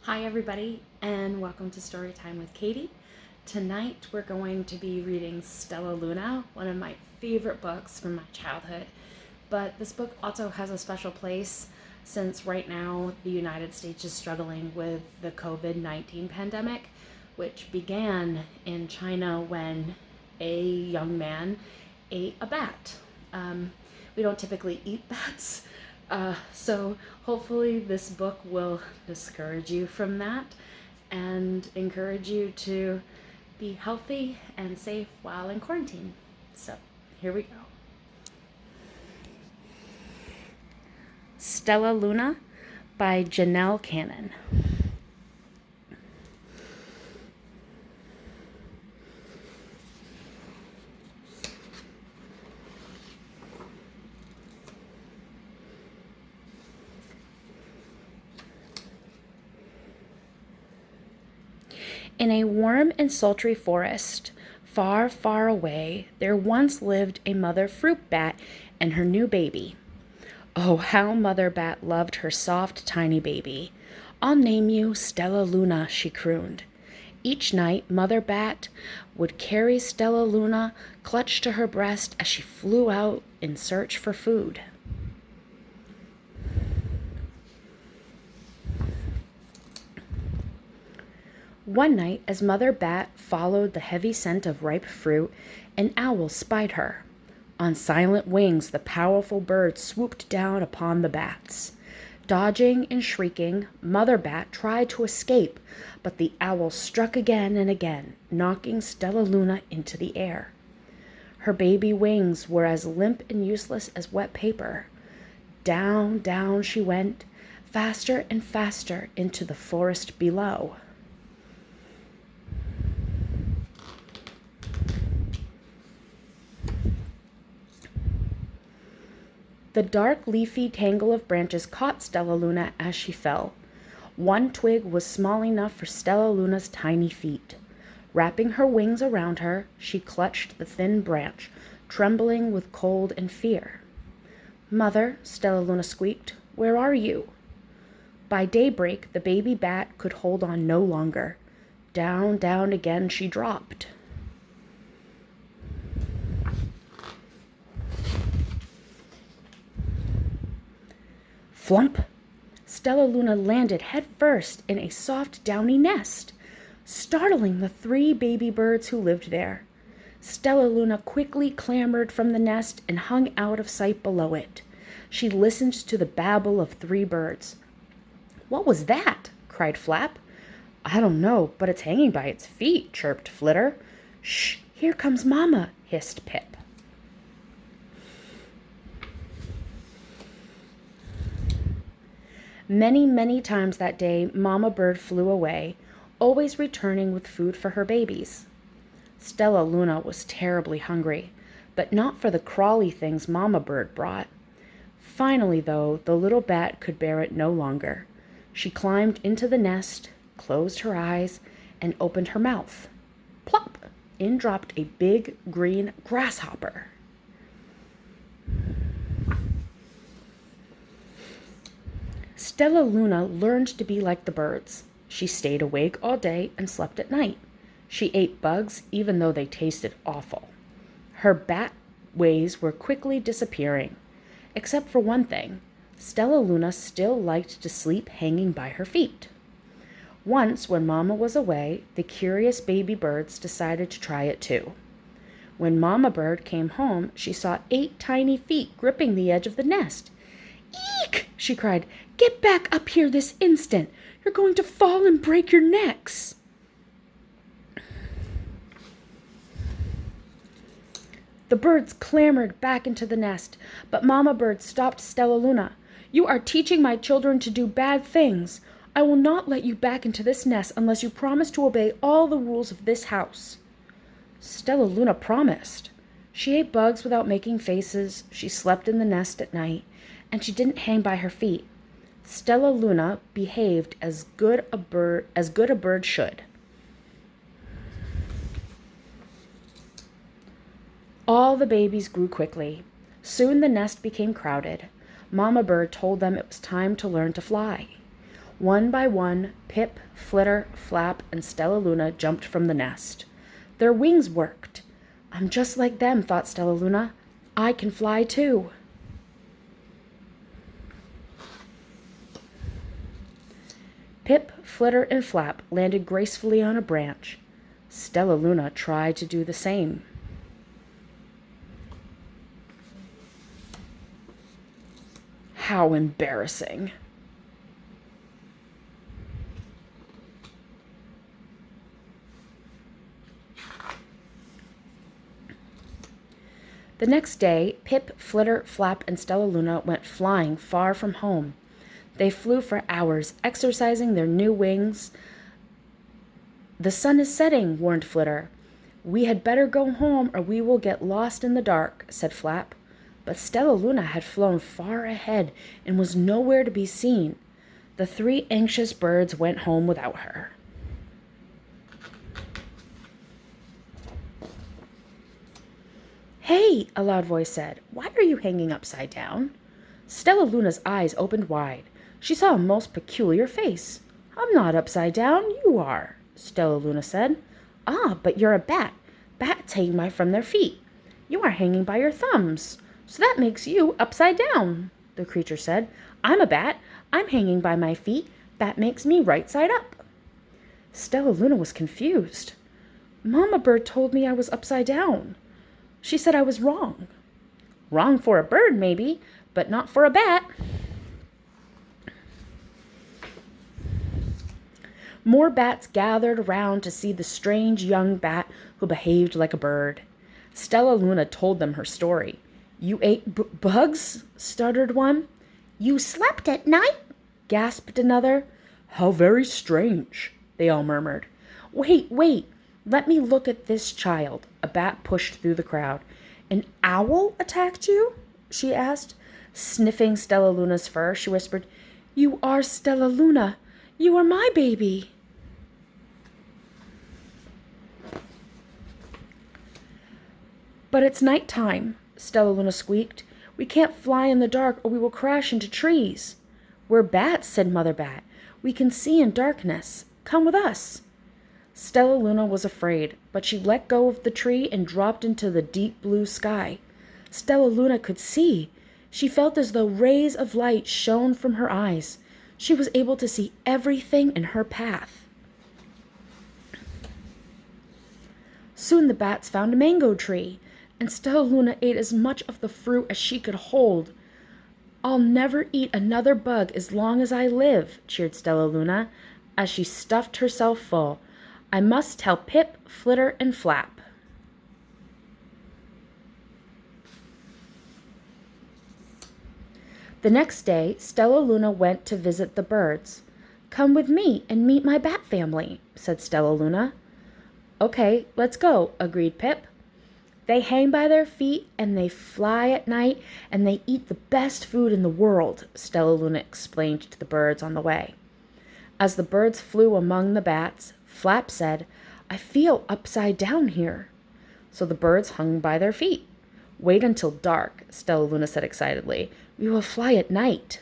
Hi everybody, and welcome to Storytime with Katie. Tonight we're going to be reading Stellaluna, one of my favorite books from my childhood. But this book also has a special place since right now the United States is struggling with the COVID-19 pandemic, which began in China when a young man ate a bat. We don't typically eat bats, so hopefully this book will discourage you from that and encourage you to be healthy and safe while in quarantine. So here we go. Stellaluna by Janelle Cannon. In a warm and sultry forest, far, far away, there once lived a mother fruit bat and her new baby. Oh, how Mother Bat loved her soft, tiny baby. "I'll name you Stellaluna," she crooned. Each night, Mother Bat would carry Stellaluna clutched to her breast as she flew out in search for food. One night, as Mother Bat followed the heavy scent of ripe fruit, an owl spied her. On silent wings, the powerful bird swooped down upon the bats. Dodging and shrieking, Mother Bat tried to escape, but the owl struck again and again, knocking Stellaluna into the air. Her baby wings were as limp and useless as wet paper. Down, down she went, faster and faster into the forest below. The dark, leafy tangle of branches caught Stellaluna as she fell. One twig was small enough for Stellaluna's tiny feet. Wrapping her wings around her, she clutched the thin branch, trembling with cold and fear. "Mother," Stellaluna squeaked, "where are you?" By daybreak, the baby bat could hold on no longer. Down, down again she dropped. Flump! Stellaluna landed head first in a soft, downy nest, startling the 3 baby birds who lived there. Stellaluna quickly clambered from the nest and hung out of sight below it. She listened to the babble of 3 birds. "What was that?" cried Flap. "I don't know, but it's hanging by its feet," chirped Flitter. "Shh, here comes Mama," hissed Pip. Many, many times that day, Mama Bird flew away, always returning with food for her babies. Stellaluna was terribly hungry, but not for the crawly things Mama Bird brought. Finally, though, the little bat could bear it no longer. She climbed into the nest, closed her eyes, and opened her mouth. Plop! In dropped a big green grasshopper. Stellaluna learned to be like the birds. She stayed awake all day and slept at night. She ate bugs even though they tasted awful. Her bat ways were quickly disappearing. Except for one thing, Stellaluna still liked to sleep hanging by her feet. Once, when Mama was away, the curious baby birds decided to try it too. When Mama Bird came home, she saw 8 tiny feet gripping the edge of the nest. "Eek!" she cried. "Get back up here this instant! You're going to fall and break your necks!" The birds clambered back into the nest, but Mama Bird stopped Stellaluna. "You are teaching my children to do bad things. I will not let you back into this nest unless you promise to obey all the rules of this house." Stellaluna promised. She ate bugs without making faces, she slept in the nest at night, and she didn't hang by her feet. Stellaluna behaved as good a bird should. All the babies grew quickly. Soon the nest became crowded. Mama Bird told them it was time to learn to fly. One by one, Pip, Flitter, Flap, and Stellaluna jumped from the nest. Their wings worked. I'm just like them, thought Stellaluna. I can fly too. Pip, Flitter, and Flap landed gracefully on a branch. Stellaluna tried to do the same. How embarrassing. The next day, Pip, Flitter, Flap, and Stellaluna went flying far from home. They flew for hours, exercising their new wings. The sun is setting, warned Flitter. We had better go home or we will get lost in the dark, said Flap. But Stellaluna had flown far ahead and was nowhere to be seen. The three anxious birds went home without her. Hey, a loud voice said, why are you hanging upside down? Stellaluna's eyes opened wide. She saw a most peculiar face. I'm not upside down, you are, Stellaluna said. Ah, but you're a bat. Bats hang from their feet. You are hanging by your thumbs. So that makes you upside down, the creature said. I'm a bat. I'm hanging by my feet. That makes me right side up. Stellaluna was confused. Mama Bird told me I was upside down. She said I was wrong. Wrong for a bird, maybe, but not for a bat. More bats gathered around to see the strange young bat who behaved like a bird. Stellaluna told them her story. You ate bugs? Stuttered one. You slept at night? Gasped another. How very strange, they all murmured. Wait, let me look at this child. A bat pushed through the crowd. An owl attacked you? She asked. Sniffing Stellaluna's fur, she whispered, You are Stellaluna. You are my baby. But it's night time, Stellaluna squeaked. We can't fly in the dark or we will crash into trees. We're bats, said Mother Bat. We can see in darkness. Come with us. Stellaluna was afraid, but she let go of the tree and dropped into the deep blue sky. Stellaluna could see. She felt as though rays of light shone from her eyes. She was able to see everything in her path. Soon the bats found a mango tree, and Stellaluna ate as much of the fruit as she could hold. I'll never eat another bug as long as I live, cheered Stellaluna, as she stuffed herself full. I must tell Pip, Flitter, and Flap. The next day, Stellaluna went to visit the birds. Come with me and meet my bat family, said Stellaluna. Okay, let's go, agreed Pip. They hang by their feet and they fly at night and they eat the best food in the world, Stellaluna explained to the birds on the way. As the birds flew among the bats, Flap said, I feel upside down here. So the birds hung by their feet. Wait until dark, Stellaluna said excitedly. We will fly at night.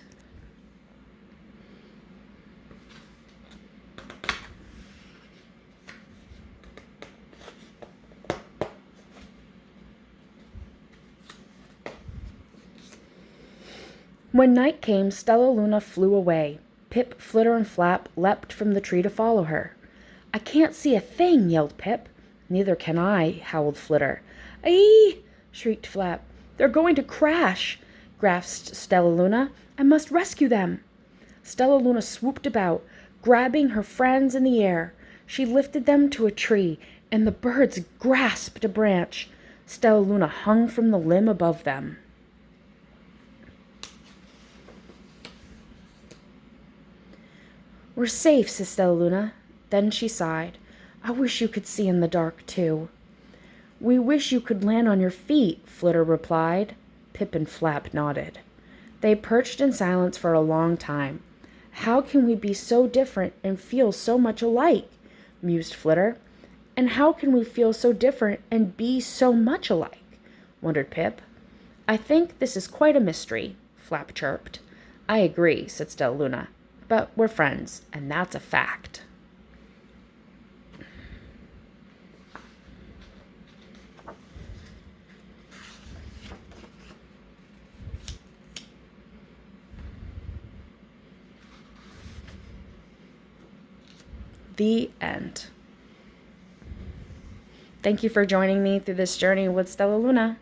When night came, Stellaluna flew away. Pip, Flitter, and Flap leapt from the tree to follow her. I can't see a thing, yelled Pip. Neither can I, howled Flitter. Aye, shrieked Flap. They're going to crash, gasped Stellaluna. I must rescue them. Stellaluna swooped about, grabbing her friends in the air. She lifted them to a tree, and the birds grasped a branch. Stellaluna hung from the limb above them. We're safe, said Stellaluna. Then she sighed. I wish you could see in the dark, too. We wish you could land on your feet, Flitter replied. Pip and Flap nodded. They perched in silence for a long time. How can we be so different and feel so much alike? Mused Flitter. And how can we feel so different and be so much alike? Wondered Pip. I think this is quite a mystery, Flap chirped. I agree, said Stellaluna. but we're friends, and that's a fact. The end. Thank you for joining me through this journey with Stellaluna.